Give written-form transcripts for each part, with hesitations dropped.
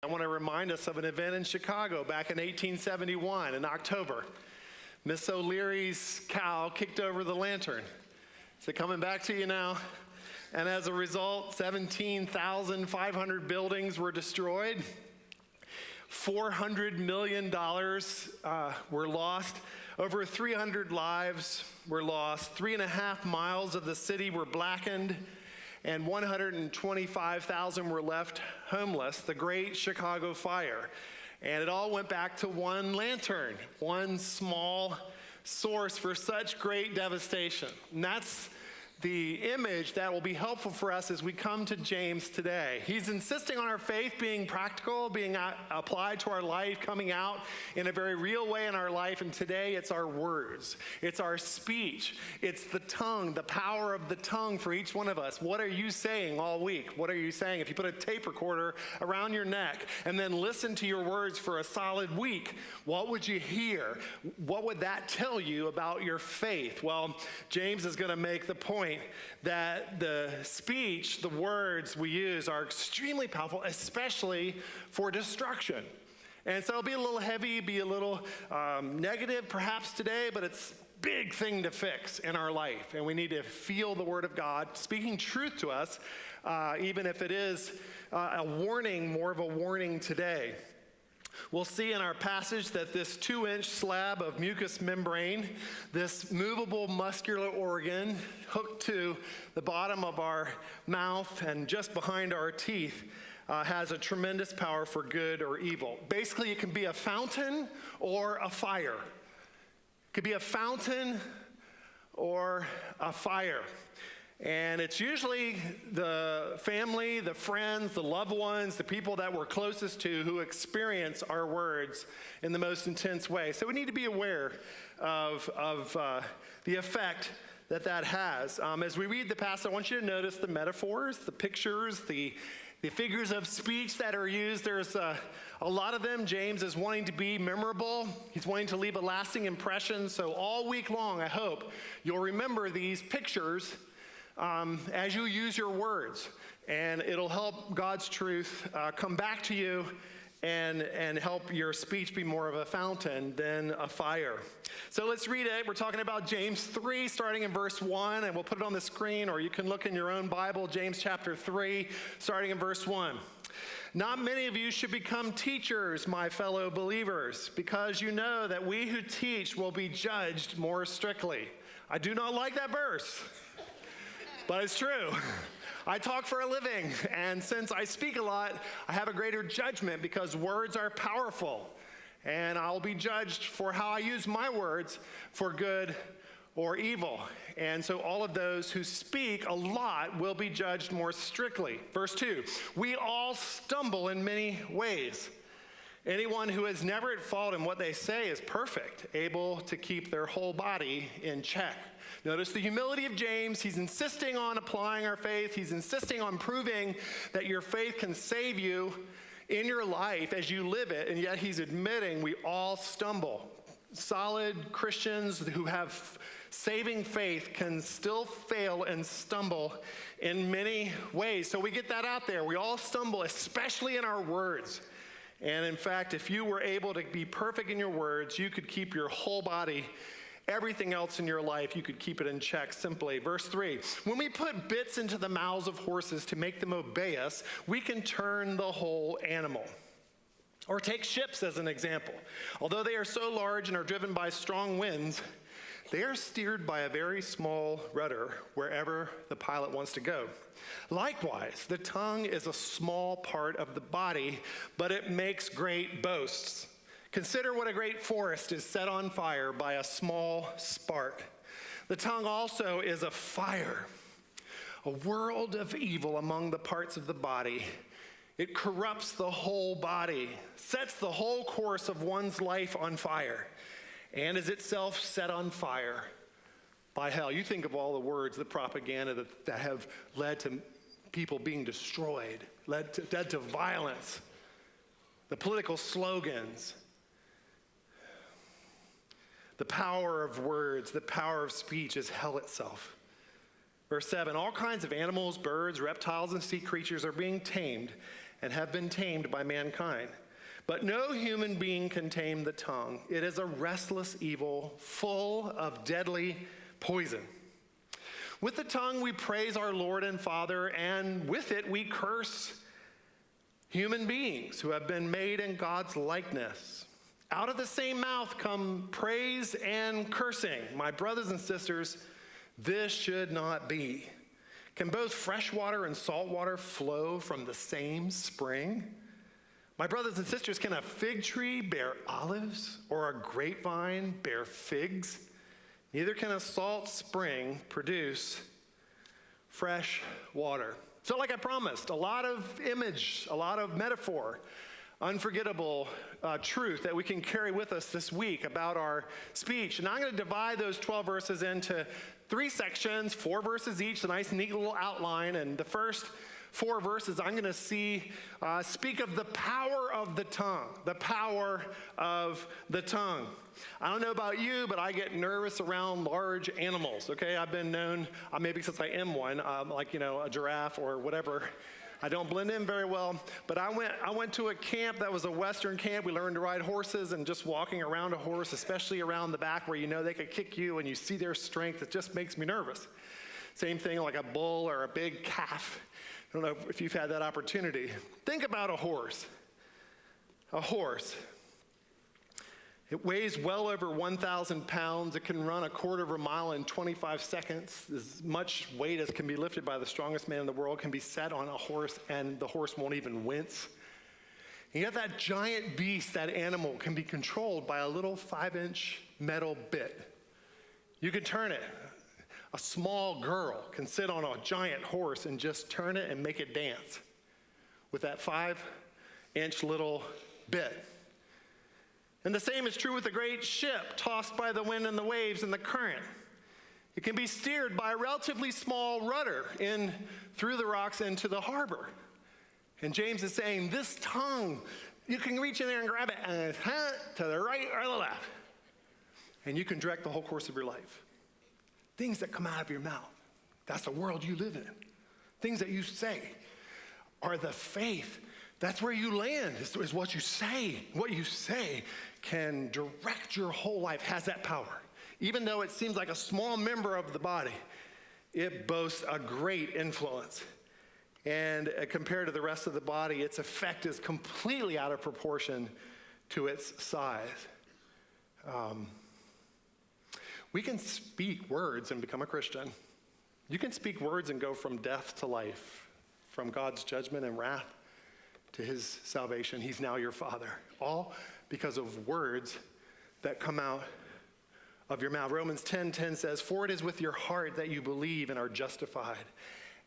I want to remind us of an event in Chicago back in 1871 in October. Miss O'Leary's cow kicked over the lantern. Is it coming back to you now? And as a result, 17,500 buildings were destroyed. $400 million were lost. Over 300 lives were lost. 3.5 miles of the city were blackened, and 125,000 were left homeless. The Great Chicago Fire. And it all went back to one lantern, one small source for such great devastation. And that's the image that will be helpful for us as we come to James today. He's insisting on our faith being practical, being applied to our life, coming out in a very real way in our life. And today it's our words, it's our speech, it's the tongue, the power of the tongue for each one of us. What are you saying all week? What are you saying? If you put a tape recorder around your neck and then listen to your words for a solid week, what would you hear? What would that tell you about your faith? Well, James is going to make the point that the speech, the words we use are extremely powerful, especially for destruction. And so it'll be a little heavy, be a little negative perhaps today, but it's a big thing to fix in our life. And we need to feel the word of God speaking truth to us, even if it is a warning, more of a warning today. We'll see in our passage that this 2-inch slab of mucous membrane, this movable muscular organ hooked to the bottom of our mouth and just behind our teeth, has a tremendous power for good or evil. Basically, it can be a fountain or a fire. It could be a fountain or a fire. And it's usually the family, the friends, the loved ones, the people that we're closest to who experience our words in the most intense way. So we need to be aware of the effect that has. As we read the passage, I want you to notice the metaphors, the pictures, the figures of speech that are used. There's a lot of them. James is wanting to be memorable. He's wanting to leave a lasting impression. So all week long, I hope you'll remember these pictures as you use your words, and it'll help God's truth come back to you and help your speech be more of a fountain than a fire. So let's read it. We're talking about James 3, starting in verse 1, and we'll put it on the screen, or you can look in your own Bible, James chapter 3, starting in verse 1. Not many of you should become teachers, my fellow believers, because you know that we who teach will be judged more strictly. I do not like that verse. But it's true. I talk for a living, and since I speak a lot, I have a greater judgment because words are powerful, and I'll be judged for how I use my words for good or evil. And so all of those who speak a lot will be judged more strictly. Verse 2, we all stumble in many ways. Anyone who is never at fault in what they say is perfect, able to keep their whole body in check. Notice the humility of James. He's insisting on applying our faith. He's insisting on proving that your faith can save you in your life as you live it, and yet he's admitting we all stumble. Solid Christians who have saving faith can still fail and stumble in many ways. So we get that out there. We all stumble, especially in our words. And in fact, if you were able to be perfect in your words, you could keep your whole body, everything else in your life, you could keep it in check simply. Verse 3, when we put bits into the mouths of horses to make them obey us, we can turn the whole animal. Or take ships as an example. Although they are so large and are driven by strong winds, they are steered by a very small rudder wherever the pilot wants to go. Likewise, the tongue is a small part of the body, but it makes great boasts. Consider what a great forest is set on fire by a small spark. The tongue also is a fire, a world of evil among the parts of the body. It corrupts the whole body, sets the whole course of one's life on fire, and is itself set on fire by hell. You think of all the words, the propaganda that have led to people being destroyed, led to violence, the political slogans. The power of words, the power of speech is hell itself. Verse 7, all kinds of animals, birds, reptiles, and sea creatures are being tamed and have been tamed by mankind. But no human being can tame the tongue. It is a restless evil, full of deadly poison. With the tongue we praise our Lord and Father, and with it we curse human beings who have been made in God's likeness. Out of the same mouth come praise and cursing. My brothers and sisters, this should not be. Can both fresh water and salt water flow from the same spring? My brothers and sisters, can a fig tree bear olives or a grapevine bear figs? Neither can a salt spring produce fresh water. So like I promised, a lot of image, a lot of metaphor, unforgettable truth that we can carry with us this week about our speech. And I'm going to divide those 12 verses into 3 sections, 4 verses each, a nice neat little outline. And the first 4 verses I'm going to speak of the power of the tongue, the power of the tongue. I don't know about you, but I get nervous around large animals, okay? I've been known, maybe since I am one, like, a giraffe or whatever. I don't blend in very well, but I went to a camp that was a Western camp. We learned to ride horses, and just walking around a horse, especially around the back where they could kick you and you see their strength, it just makes me nervous. Same thing like a bull or a big calf. I don't know if you've had that opportunity. Think about a horse. A horse. It weighs well over 1,000 pounds. It can run a quarter of a mile in 25 seconds. As much weight as can be lifted by the strongest man in the world can be set on a horse, and the horse won't even wince. And yet that giant beast, that animal, can be controlled by a little 5-inch metal bit. You can turn it. A small girl can sit on a giant horse and just turn it and make it dance with that 5-inch little bit. And the same is true with a great ship tossed by the wind and the waves and the current. It can be steered by a relatively small rudder through the rocks into the harbor. And James is saying, this tongue, you can reach in there and grab it and to the right or the left. And you can direct the whole course of your life. Things that come out of your mouth, that's the world you live in. Things that you say are the faith. That's where you land, is what you say. What you say can direct your whole life, has that power. Even though it seems like a small member of the body, it boasts a great influence. And compared to the rest of the body, its effect is completely out of proportion to its size. We can speak words and become a Christian. You can speak words and go from death to life, from God's judgment and wrath to his salvation. He's now your Father. All because of words that come out of your mouth. Romans 10:10 says, "For it is with your heart that you believe and are justified,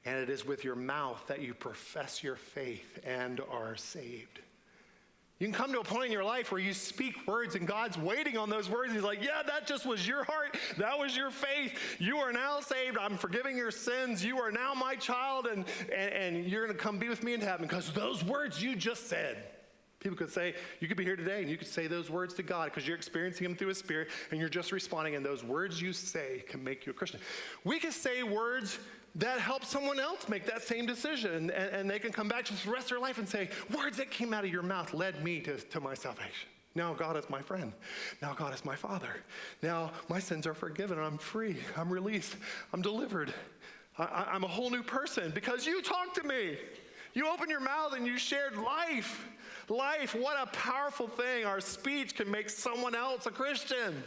and it is with your mouth that you profess your faith and are saved." You can come to a point in your life where you speak words and God's waiting on those words. He's like, yeah, that just was your heart. That was your faith. You are now saved. I'm forgiving your sins. You are now my child, and you're going to come be with me in heaven because those words you just said. People could say, you could be here today and you could say those words to God because you're experiencing him through his Spirit and you're just responding, and those words you say can make you a Christian. We can say words that help someone else make that same decision, and they can come back to the rest of their life and say, words that came out of your mouth led me to my salvation. Now God is my friend. Now God is my Father. Now my sins are forgiven. I'm free. I'm released. I'm delivered. I'm a whole new person because you talked to me. You opened your mouth and you shared life. Life, what a powerful thing. Our speech can make someone else a Christian.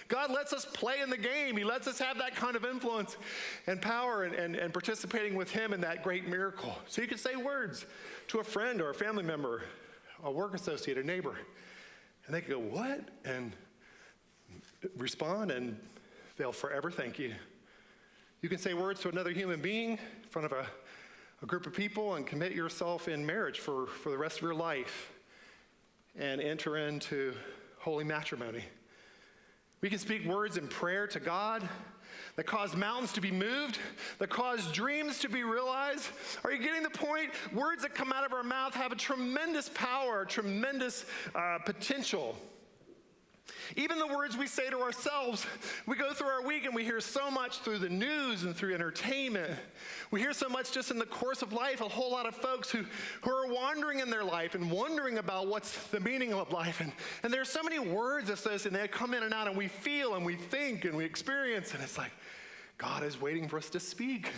God lets us play in the game. He lets us have that kind of influence and power and participating with him in that great miracle. So you can say words to a friend or a family member, a work associate, a neighbor, and they can go, what? And respond, and they'll forever thank you. You can say words to another human being in front of a group of people and commit yourself in marriage for the rest of your life and enter into holy matrimony. We can speak words in prayer to God that cause mountains to be moved, that cause dreams to be realized. Are you getting the point? Words that come out of our mouth have a tremendous power, a tremendous potential. Even the words we say to ourselves, we go through our week and we hear so much through the news and through entertainment. We hear so much just in the course of life, a whole lot of folks who are wandering in their life and wondering about what's the meaning of life. And there's so many words associated, and they come in and out, and we feel and we think and we experience, and it's like, God is waiting for us to speak.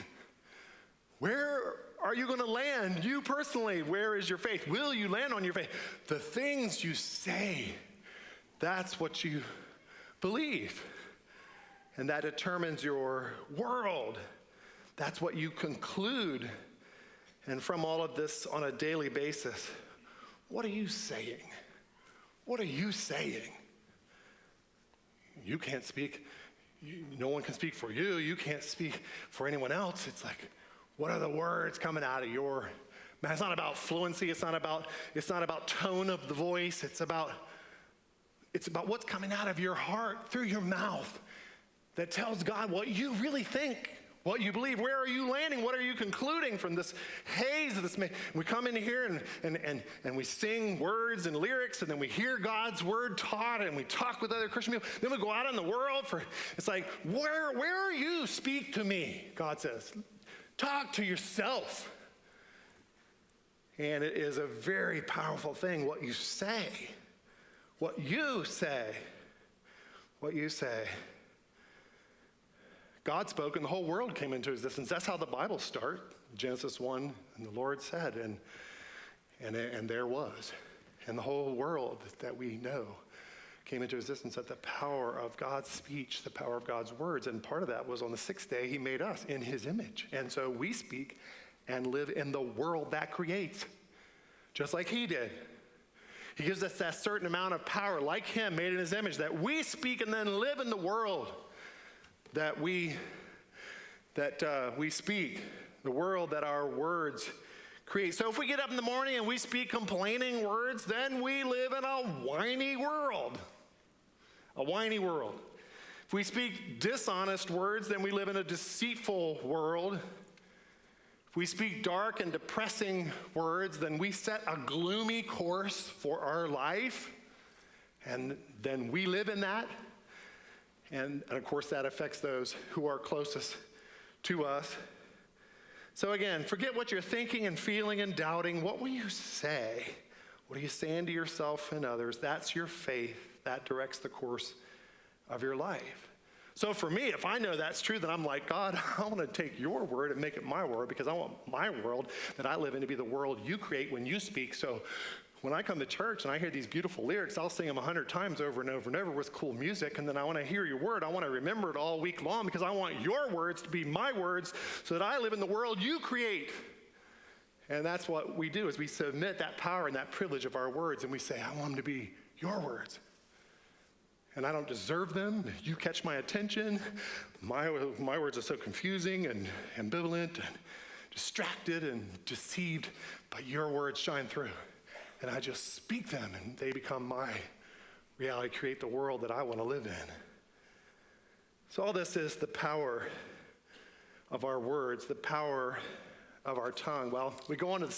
Where are you going to land? You personally, where is your faith? Will you land on your faith? The things you say, that's what you believe. And that determines your world. That's what you conclude. And from all of this on a daily basis, what are you saying? What are you saying? You can't speak. No one can speak for you. You can't speak for anyone else. It's like, what are the words coming out of your mouth? It's not about fluency. It's not about tone of the voice. It's about what's coming out of your heart through your mouth that tells God what you really think, what you believe. Where are you landing? What are you concluding from this haze of this? We come in here and we sing words and lyrics, and then we hear God's word taught, and we talk with other Christian people. Then we go out in the world it's like, where are you? Speak to me, God says. Talk to yourself. And it is a very powerful thing, what you say. What you say. What you say. God spoke and the whole world came into existence. That's how the Bible starts. Genesis 1, and the Lord said, and there was. And the whole world that we know came into existence at the power of God's speech, the power of God's words. And part of that was on the sixth day, he made us in his image. And so we speak and live in the world that creates, just like he did. He gives us that certain amount of power, like him, made in his image, that we speak and then live in the world that we speak, the world that our words create. So if we get up in the morning and we speak complaining words, then we live in a whiny world. A whiny world. If we speak dishonest words, then we live in a deceitful world. If we speak dark and depressing words, then we set a gloomy course for our life, and then we live in that. And of course, that affects those who are closest to us. So again, forget what you're thinking and feeling and doubting. What will you say? What are you saying to yourself and others? That's your faith. That directs the course of your life. So for me, if I know that's true, then I'm like, God, I want to take your word and make it my word, because I want my world that I live in to be the world you create when you speak. So when I come to church and I hear these beautiful lyrics, I'll sing them 100 times over and over and over with cool music. And then I want to hear your word. I want to remember it all week long, because I want your words to be my words so that I live in the world you create. And that's what we do, is we submit that power and that privilege of our words, and we say, I want them to be your words. And I don't deserve them. You catch my attention. My words are so confusing and ambivalent and distracted and deceived, but your words shine through. And I just speak them, and they become my reality, create the world that I want to live in. So all this is the power of our words, the power of our tongue. Well, we go on to the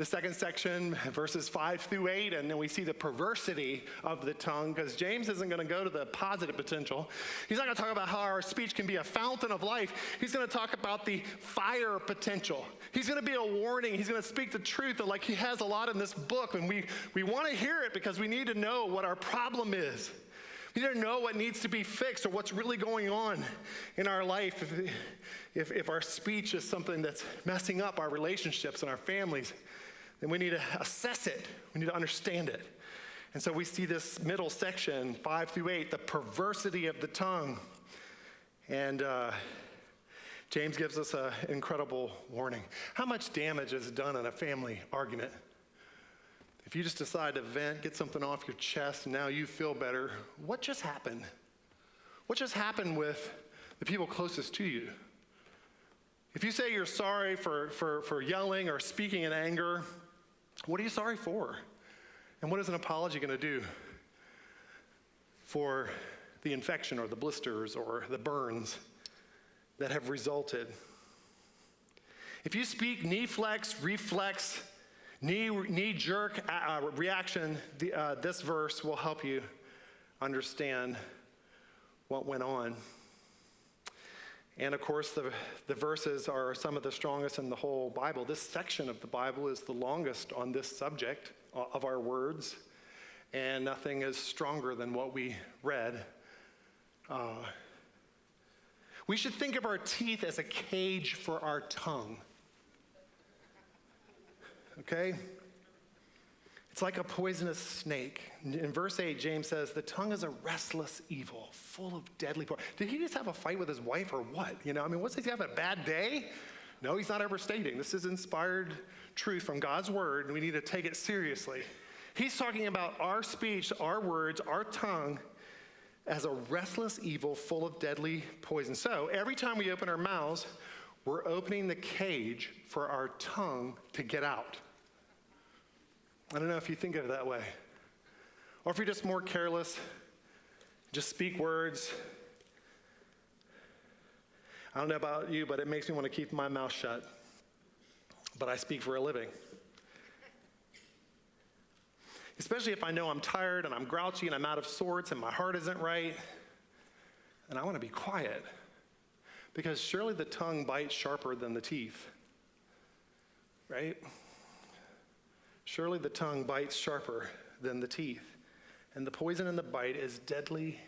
second section, verses 5 through 8, and then we see the perversity of the tongue, because James isn't going to go to the positive potential. He's not going to talk about how our speech can be a fountain of life. He's going to talk about the fire potential. He's going to be a warning. He's going to speak the truth, like he has a lot in this book, and we want to hear it because we need to know what our problem is. We need to know what needs to be fixed, or what's really going on in our life. If our speech is something that's messing up our relationships and our families, then we need to assess it. We need to understand it. And so we see this middle section, 5 through 8, the perversity of the tongue. And James gives us an incredible warning. How much damage is done in a family argument? If you just decide to vent, get something off your chest, and now you feel better, what just happened? What just happened with the people closest to you? If you say you're sorry for yelling or speaking in anger, what are you sorry for? And what is an apology going to do for the infection or the blisters or the burns that have resulted? If you speak knee flex, reflex, knee-jerk reaction, this verse will help you understand what went on. And of course, the verses are some of the strongest in the whole Bible. This section of the Bible is the longest on this subject of our words, and nothing is stronger than what we read. We should think of our teeth as a cage for our tongue. Okay? It's like a poisonous snake. In verse 8, James says, the tongue is a restless evil, full of deadly poison. Did he just have a fight with his wife or what? What's he have a bad day? No, he's not overstating. This is inspired truth from God's word, and we need to take it seriously. He's talking about our speech, our words, our tongue as a restless evil full of deadly poison. So every time we open our mouths, we're opening the cage for our tongue to get out. I don't know if you think of it that way. Or if you're just more careless, just speak words. I don't know about you, but it makes me want to keep my mouth shut. But I speak for a living. Especially if I know I'm tired and I'm grouchy and I'm out of sorts and my heart isn't right. And I want to be quiet. Because surely the tongue bites sharper than the teeth. Right? Surely the tongue bites sharper than the teeth. And the poison in the bite is deadly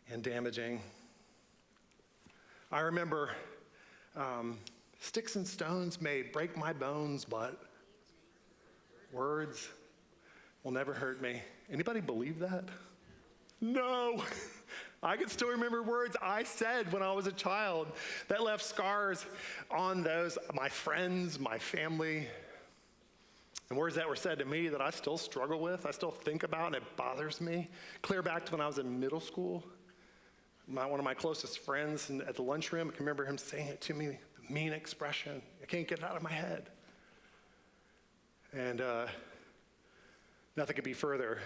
and damaging. I remember sticks and stones may break my bones, but words will never hurt me. Anybody believe that? No. I can still remember words I said when I was a child that left scars on my friends, my family. And words that were said to me that I still struggle with, I still think about, and it bothers me. Clear back to when I was in middle school. One of my closest friends at the lunchroom, I can remember him saying it to me, the mean expression. I can't get it out of my head. And nothing could be further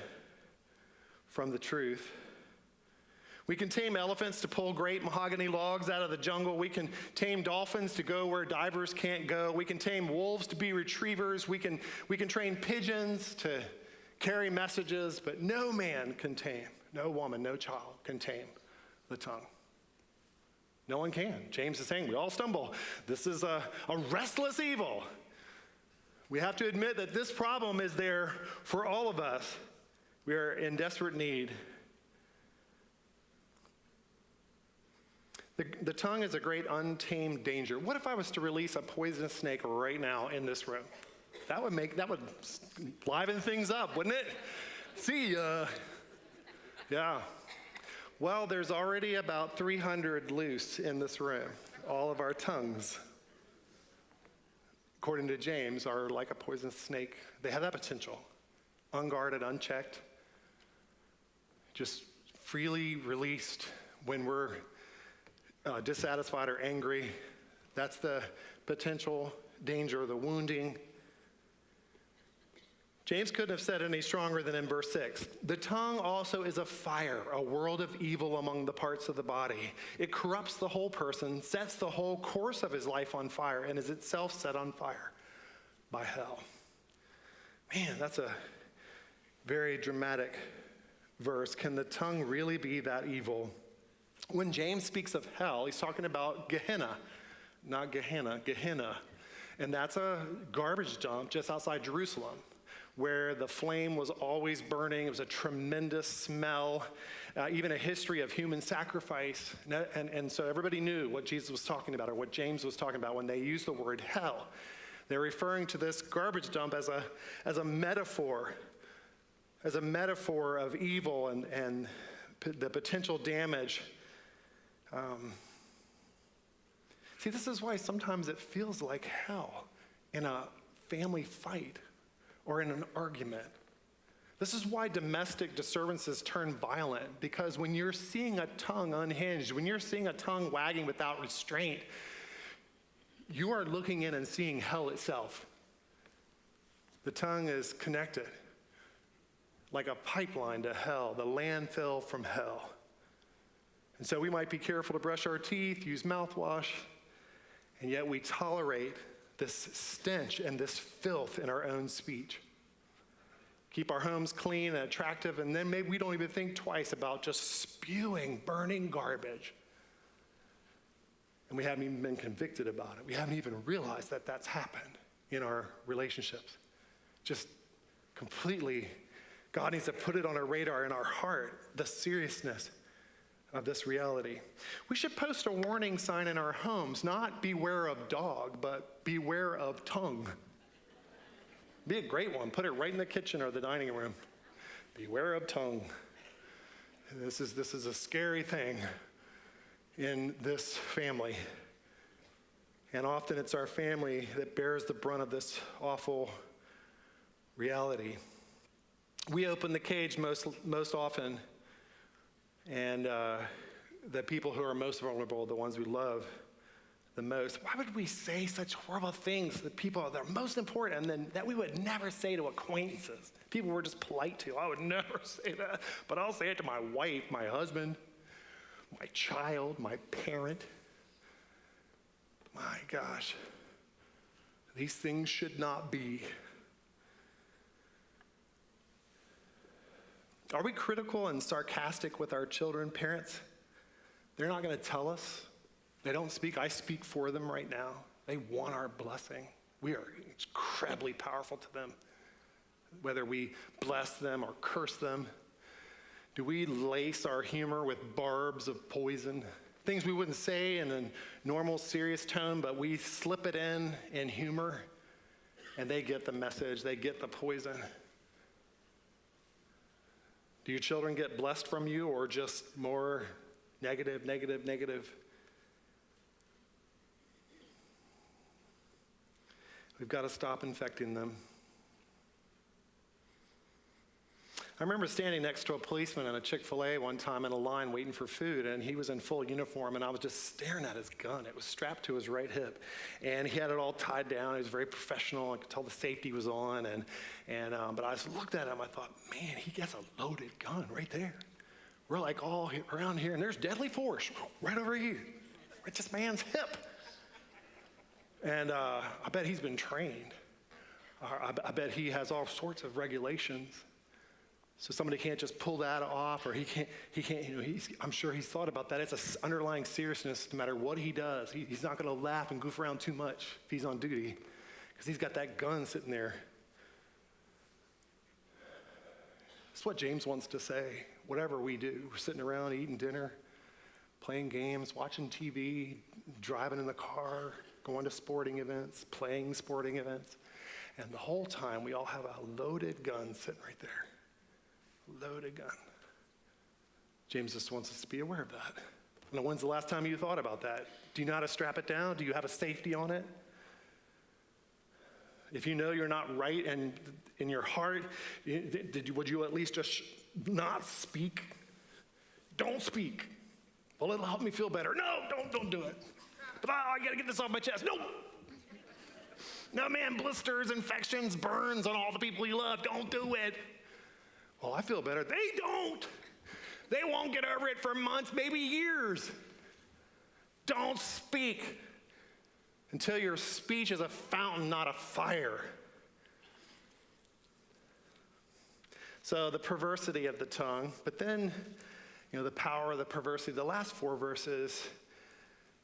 from the truth. We can tame elephants to pull great mahogany logs out of the jungle. We can tame dolphins to go where divers can't go. We can tame wolves to be retrievers. We can train pigeons to carry messages, but no man can tame, no woman, no child can tame the tongue. No one can. James is saying we all stumble. This is a restless evil. We have to admit that this problem is there for all of us. We are in desperate need. The tongue is a great untamed danger. What if I was to release a poisonous snake right now in this room? That would liven things up, wouldn't it? See ya. Yeah. Well, there's already about 300 loose in this room. All of our tongues, according to James, are like a poisonous snake. They have that potential. Unguarded, unchecked, just freely released when we're dissatisfied or angry. That's the potential danger, the wounding. James couldn't have said any stronger than in verse 6. The tongue also is a fire, a world of evil among the parts of the body. It corrupts the whole person, sets the whole course of his life on fire, and is itself set on fire by hell. Man, that's a very dramatic verse. Can the tongue really be that evil? When James speaks of hell, he's talking about Gehenna, not Gehenna, Gehenna. And that's a garbage dump just outside Jerusalem, where the flame was always burning. It was a tremendous smell, even a history of human sacrifice. And so everybody knew what Jesus was talking about, or what James was talking about when they used the word hell. They're referring to this garbage dump as a metaphor of evil and the potential damage. See, this is why sometimes it feels like hell in a family fight or in an argument. This is why domestic disturbances turn violent, because when you're seeing a tongue unhinged, when you're seeing a tongue wagging without restraint, you are looking in and seeing hell itself. The tongue is connected like a pipeline to hell, the landfill from hell. And so we might be careful to brush our teeth, use mouthwash, and yet we tolerate this stench and this filth in our own speech. keep our homes clean and attractive, and then maybe we don't even think twice about just spewing, burning garbage. And we haven't even been convicted about it. We haven't even realized that that's happened in our relationships. Just completely, God needs to put it on our radar, in our heart, the seriousness of this reality. We should post a warning sign in our homes, not beware of dog, but beware of tongue. Be a great one. Put it right in the kitchen or the dining room. Beware of tongue. This is a scary thing in this family. And often it's our family that bears the brunt of this awful reality. We open the cage most often, and the people who are most vulnerable, the ones we love the most. Why would we say such horrible things to people that are most important, and then that we would never say to acquaintances, people we're just polite to? I would never say that, but I'll say it to my wife, my husband, my child, my parent. My gosh, these things should not be. Are we critical and sarcastic with our children, parents? They're not going to tell us. They don't speak. I speak for them right now. They want our blessing. We are incredibly powerful to them, whether we bless them or curse them. Do we lace our humor with barbs of poison? Things we wouldn't say in a normal, serious tone, but we slip it in humor, and they get the message. They get the poison. Do your children get blessed from you, or just more negative? We've got to stop infecting them. I remember standing next to a policeman in a Chick-fil-A one time in a line waiting for food, and he was in full uniform, and I was just staring at his gun. It was strapped to his right hip, and he had it all tied down. He was very professional. I could tell the safety was on, but I just looked at him. I thought, man, he gets a loaded gun right there. We're like all around here, and there's deadly force right over here, right this man's hip. And I bet he's been trained. I bet he has all sorts of regulations. So somebody can't just pull that off, or he can't, I'm sure he's thought about that. It's an underlying seriousness no matter what he does. He's not going to laugh and goof around too much if he's on duty, because he's got that gun sitting there. That's what James wants to say. Whatever we do, we're sitting around eating dinner, playing games, watching TV, driving in the car, going to sporting events, playing sporting events, and the whole time we all have a loaded gun sitting right there. Loaded gun. James just wants us to be aware of that. And when's the last time you thought about that? Do you know how to strap it down? Do you have a safety on it? If you know you're not right and in your heart, would you at least just not speak? Don't speak. Well, it'll help me feel better. No, don't do it. But I got to get this off my chest. Nope. No, man, blisters, infections, burns on all the people you love. Don't do it. Well, I feel better. They don't. They won't get over it for months, maybe years. Don't speak until your speech is a fountain, not a fire. So the perversity of the tongue, but then, the power of the perversity. The last 4 verses,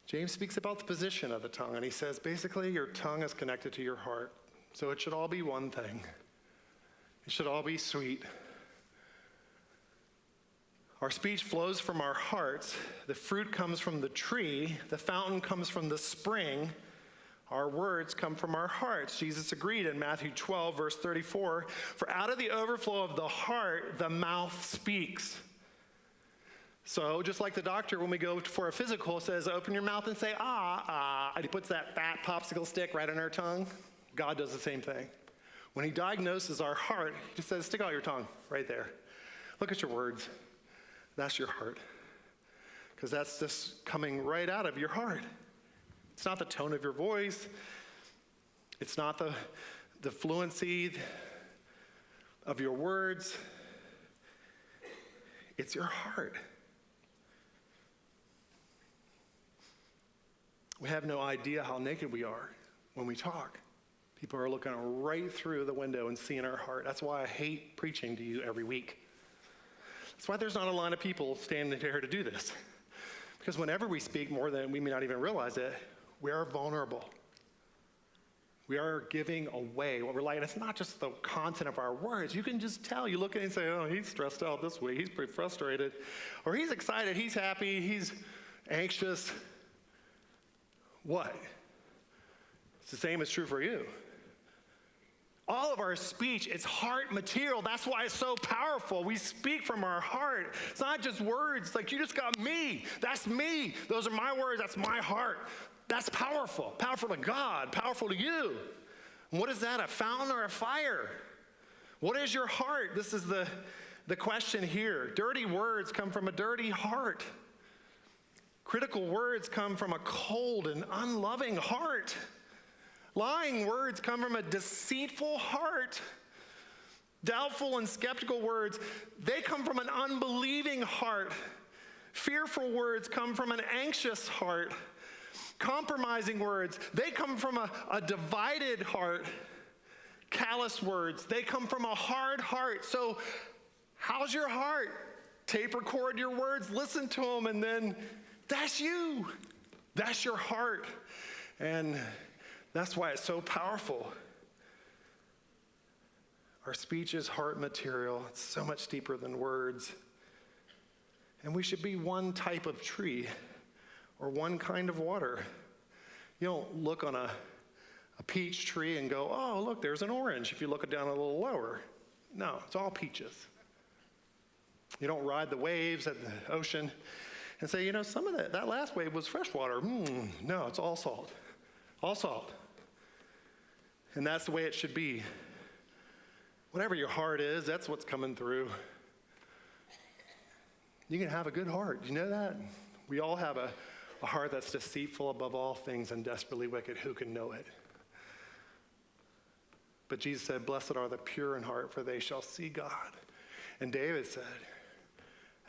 James speaks about the position of the tongue, and he says, basically, your tongue is connected to your heart. So it should all be one thing. It should all be sweet. Our speech flows from our hearts. The fruit comes from the tree. The fountain comes from the spring. Our words come from our hearts. Jesus agreed in Matthew 12, verse 34, for out of the overflow of the heart, the mouth speaks. So just like the doctor, when we go for a physical, says, open your mouth and say, and he puts that fat popsicle stick right on our tongue. God does the same thing. When he diagnoses our heart, he just says, stick out your tongue right there. Look at your words. That's your heart. Because that's just coming right out of your heart. It's not the tone of your voice. It's not the fluency of your words. It's your heart. We have no idea how naked we are when we talk, People are looking right through the window and seeing our heart. That's why I hate preaching to you every week. That's why there's not a line of people standing here to do this. Because whenever we speak more than we may not even realize it, we are vulnerable. We are giving away what we're like. And it's not just the content of our words. You can just tell. You look at it and say, oh, he's stressed out this week. He's pretty frustrated. Or he's excited. He's happy. He's anxious. What? It's the same as true for you. All of our speech, it's heart material. That's why it's so powerful. We speak from our heart. It's not just words. Like, you just got me. That's me. Those are my words. That's my heart. That's powerful. Powerful to God. Powerful to you. And what is that, a fountain or a fire? What is your heart? This is the question here. Dirty words come from a dirty heart. Critical words come from a cold and unloving heart. Lying words come from a deceitful heart. Doubtful and skeptical words, they come from an unbelieving heart. Fearful words come from an anxious heart. Compromising words, they come from a divided heart. Callous words, they come from a hard heart. So how's your heart? Tape record your words, listen to them, and then that's you. That's your heart. And that's why it's so powerful. Our speech is heart material. It's so much deeper than words. And we should be one type of tree or one kind of water. You don't look on a peach tree and go, oh, look, there's an orange, if you look it down a little lower. No, it's all peaches. You don't ride the waves at the ocean and say, you know, some of that last wave was fresh water. No, it's all salt. All salt. And that's the way it should be. Whatever your heart is, that's what's coming through. You can have a good heart. You know that? We all have a heart that's deceitful above all things and desperately wicked. Who can know it? But Jesus said, blessed are the pure in heart, for they shall see God. And David said,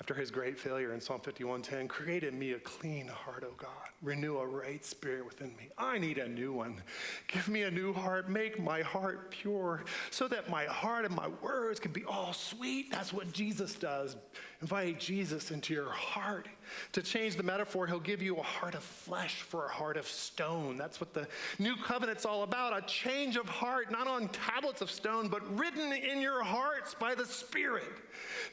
after his great failure in Psalm 51:10, create in me a clean heart, O God. Renew a right spirit within me. I need a new one. Give me a new heart. Make my heart pure so that my heart and my words can be all sweet. That's what Jesus does. Invite Jesus into your heart. To change the metaphor, he'll give you a heart of flesh for a heart of stone. That's what the new covenant's all about. A change of heart, not on tablets of stone, but written in your hearts by the Spirit.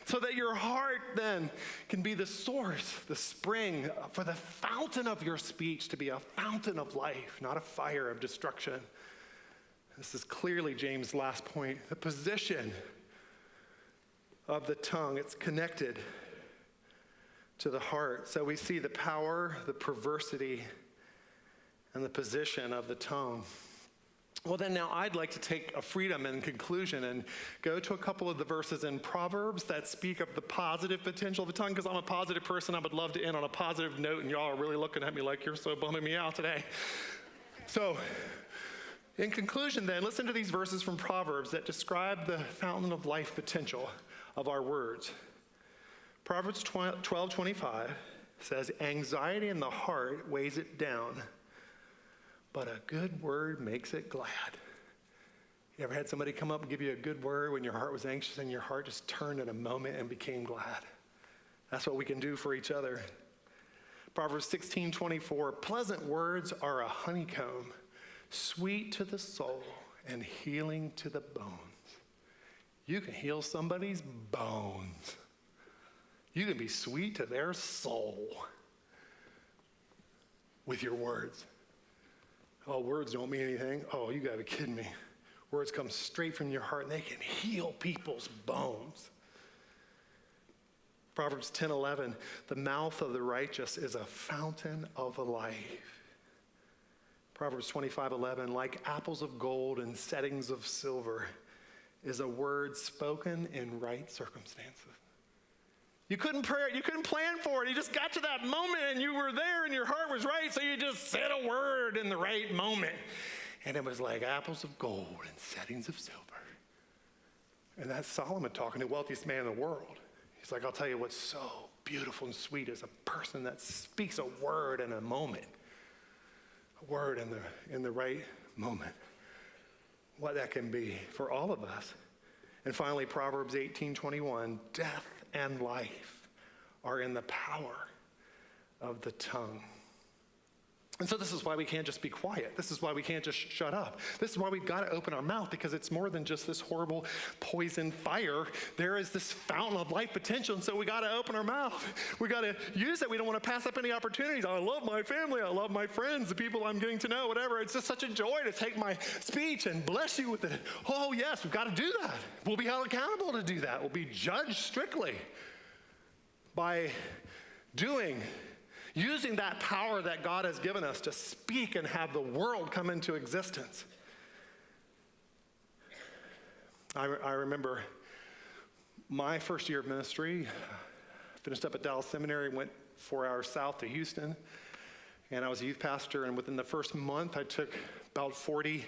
So that your heart then can be the source, the spring, for the fountain of your speech to be a fountain of life, not a fire of destruction. This is clearly James' last point. The position of the tongue, it's connected to the heart. So we see the power, the perversity, and the position of the tongue. Well, then now I'd like to take a freedom in conclusion and go to a couple of the verses in Proverbs that speak of the positive potential of the tongue, because I'm a positive person. I would love to end on a positive note, and y'all are really looking at me like you're so bumming me out today. So, in conclusion then, listen to these verses from Proverbs that describe the fountain of life potential of our words. Proverbs 12:25 says, anxiety in the heart weighs it down, but a good word makes it glad. You ever had somebody come up and give you a good word when your heart was anxious and your heart just turned in a moment and became glad? That's what we can do for each other. Proverbs 16:24, pleasant words are a honeycomb, sweet to the soul and healing to the bones. You can heal somebody's bones. You can be sweet to their soul with your words. Oh, words don't mean anything. Oh, you gotta be kidding me. Words come straight from your heart and they can heal people's bones. Proverbs 10:11, the mouth of the righteous is a fountain of life. Proverbs 25:11, like apples of gold and settings of silver is a word spoken in right circumstances. You couldn't pray, you couldn't plan for it. You just got to that moment and you were there and your heart was right, so you just said a word in the right moment. And it was like apples of gold and settings of silver. And that's Solomon talking, the wealthiest man in the world. He's like, I'll tell you what's so beautiful and sweet is a person that speaks a word in a moment. A word in the right moment. what that can be for all of us. And finally, Proverbs 18:21, death and life are in the power of the tongue. And so this is why we can't just be quiet. This is why we can't just shut up. This is why we've got to open our mouth, because it's more than just this horrible poison fire. There is this fountain of life potential, and so we got to open our mouth. We got to use it. We don't want to pass up any opportunities. I love my family. I love my friends, the people I'm getting to know, whatever. It's just such a joy to take my speech and bless you with it. Oh, yes, we've got to do that. We'll be held accountable to do that. We'll be judged strictly by using that power that God has given us to speak and have the world come into existence. I remember my first year of ministry, finished up at Dallas Seminary, went 4 hours south to Houston, and I was a youth pastor, and within the first month, I took about 40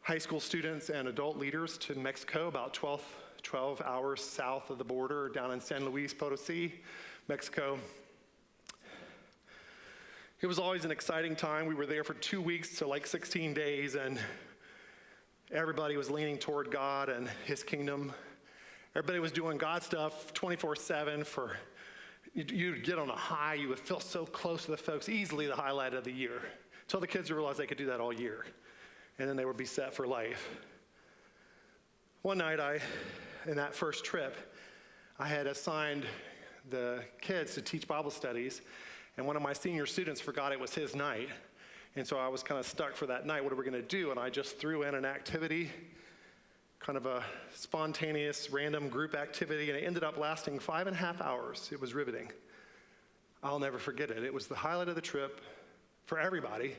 high school students and adult leaders to Mexico, about 12 hours south of the border, down in San Luis Potosí, Mexico. It was always an exciting time. We were there for 2 weeks to like 16 days, and everybody was leaning toward God and his kingdom. Everybody was doing God stuff 24/7. You'd get on a high. You would feel so close to the folks, easily the highlight of the year, until the kids realized they could do that all year, and then they would be set for life. One night, in that first trip, I had assigned the kids to teach Bible studies, and one of my senior students forgot it was his night. And so I was kind of stuck for that night. What are we going to do? And I just threw in an activity, kind of a spontaneous, random group activity, and it ended up lasting 5.5 hours. It was riveting. I'll never forget it. It was the highlight of the trip for everybody.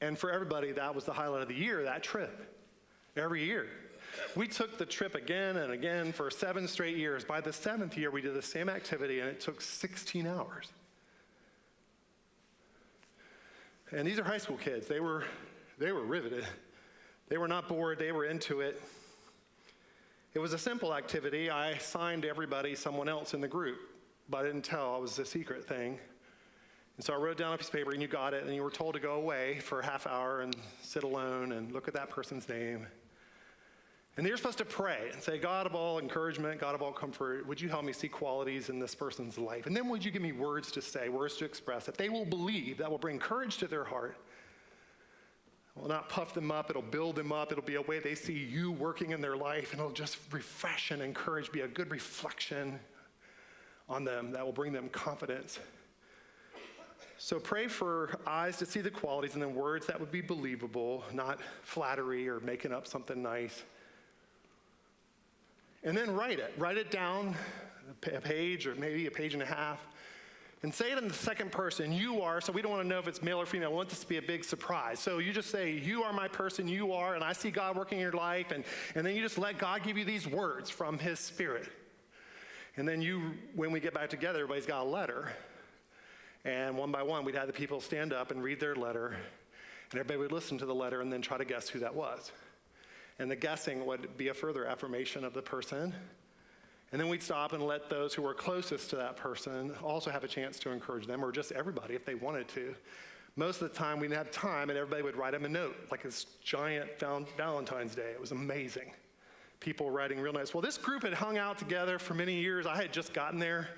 And for everybody, that was the highlight of the year, that trip, every year. We took the trip again and again for 7 straight years. By the 7th year, we did the same activity, and it took 16 hours. And these are high school kids. They were riveted. They were not bored. They were into it. It was a simple activity. I assigned everybody someone else in the group, but I didn't tell. It was a secret thing. And so I wrote down a piece of paper, and you got it, and you were told to go away for a half hour and sit alone and look at that person's name. And you're supposed to pray and say, God of all encouragement, God of all comfort, would you help me see qualities in this person's life? And then would you give me words to say, words to express, that they will believe, that will bring courage to their heart. It will not puff them up, it'll build them up, it'll be a way they see you working in their life, and it'll just refresh and encourage, be a good reflection on them that will bring them confidence. So pray for eyes to see the qualities, and then words that would be believable, not flattery or making up something nice. And then write it down, a page or maybe a page and a half, and say it in the second person. You are, so we don't want to know if it's male or female. I want this to be a big surprise. So you just say, you are my person, you are, and I see God working in your life, and then you just let God give you these words from his spirit. And then when we get back together, everybody's got a letter. And one by one, we'd have the people stand up and read their letter, and everybody would listen to the letter and then try to guess who that was. And the guessing would be a further affirmation of the person. And then we'd stop and let those who were closest to that person also have a chance to encourage them, or just everybody if they wanted to. Most of the time, we'd have time, and everybody would write them a note, like this giant Valentine's Day. It was amazing. People writing real nice. Well, this group had hung out together for many years. I had just gotten there.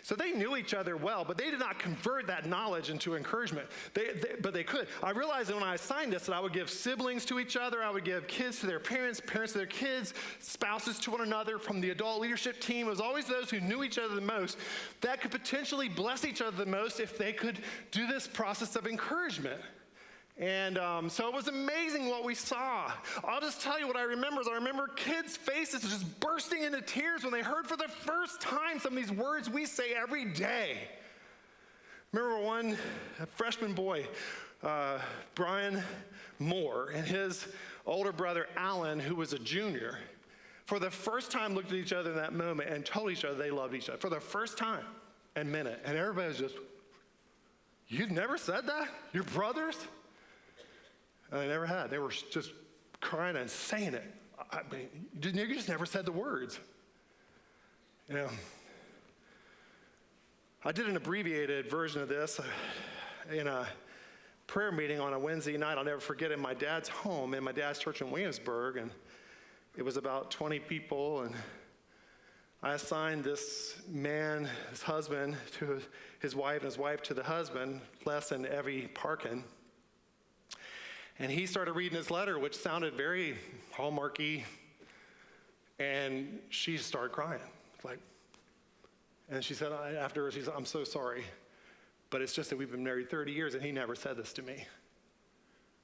So they knew each other well, but they did not convert that knowledge into encouragement. But they could. I realized that when I assigned this, that I would give siblings to each other. I would give kids to their parents, parents to their kids, spouses to one another. From the adult leadership team, it was always those who knew each other the most that could potentially bless each other the most if they could do this process of encouragement. And so it was amazing what we saw. I'll just tell you what I remember is I remember kids' faces just bursting into tears when they heard for the first time some of these words we say every day. Remember one freshman boy, Brian Moore, and his older brother, Alan, who was a junior, for the first time looked at each other in that moment and told each other they loved each other for the first time and meant it. And everybody was just, you've never said that? Your brothers? And they never had. They were just crying and saying it. I mean, you just never said the words. You know, I did an abbreviated version of this in a prayer meeting on a Wednesday night. I'll never forget, in my dad's home, in my dad's church in Williamsburg, and it was about 20 people, and I assigned this man, his husband, to his wife, and his wife to the husband, lesson every parking. And he started reading his letter, which sounded very Hallmarky, and she started crying. And she said, afterwards, she said, "I'm so sorry, but it's just that we've been married 30 years, and he never said this to me." And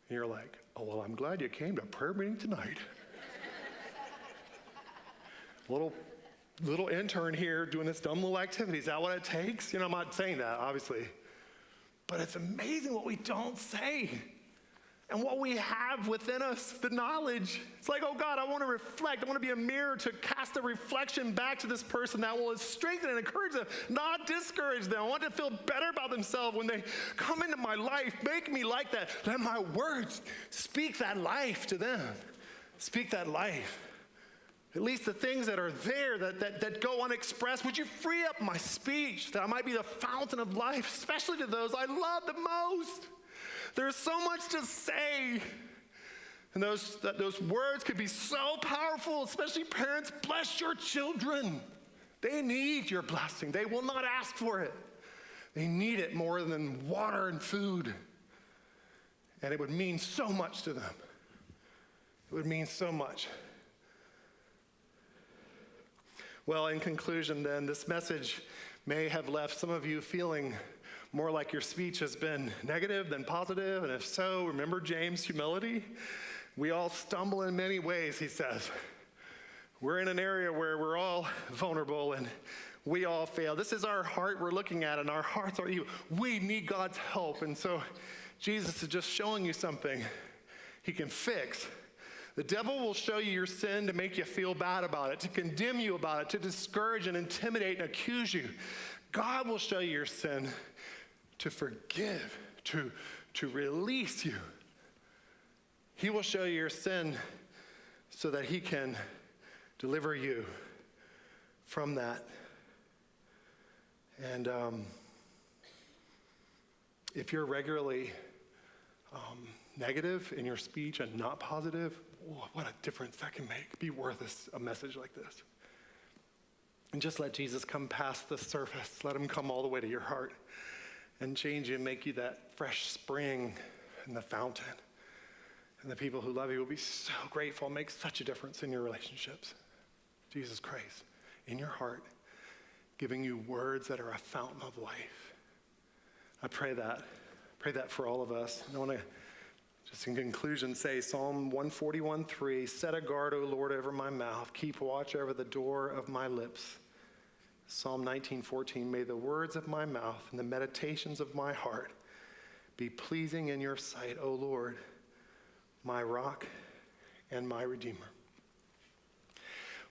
you're like, "Oh, well, I'm glad you came to prayer meeting tonight." Little intern here doing this dumb little activity. Is that what it takes? I'm not saying that, obviously. But it's amazing what we don't say and what we have within us, the knowledge. It's like, oh God, I want to reflect. I want to be a mirror to cast a reflection back to this person that will strengthen and encourage them, not discourage them. I want to feel better about themselves when they come into my life. Make me like that. Let my words speak that life to them. Speak that life. At least the things that are there that go unexpressed. Would you free up my speech that I might be the fountain of life, especially to those I love the most? There's so much to say. And those words could be so powerful, especially parents. Bless your children. They need your blessing. They will not ask for it. They need it more than water and food. And it would mean so much to them. It would mean so much. Well, in conclusion then, this message may have left some of you feeling more like your speech has been negative than positive, and if so, remember James' humility? We all stumble in many ways, he says. We're in an area where we're all vulnerable and we all fail. This is our heart we're looking at, and our hearts are evil. We need God's help, and so Jesus is just showing you something he can fix. The devil will show you your sin to make you feel bad about it, to condemn you about it, to discourage and intimidate and accuse you. God will show you your sin to forgive, to release you. He will show you your sin so that he can deliver you from that. And if you're regularly negative in your speech and not positive, what a difference that can make. Be worth a message like this. And just let Jesus come past the surface. Let him come all the way to your heart and change you and make you that fresh spring in the fountain. And the people who love you will be so grateful and make such a difference in your relationships. Jesus Christ, in your heart, giving you words that are a fountain of life. I pray that for all of us. I want to just in conclusion say Psalm 141:3, set a guard, O Lord, over my mouth. Keep watch over the door of my lips. Psalm 19:14, may the words of my mouth and the meditations of my heart be pleasing in your sight, O Lord, my rock and my redeemer.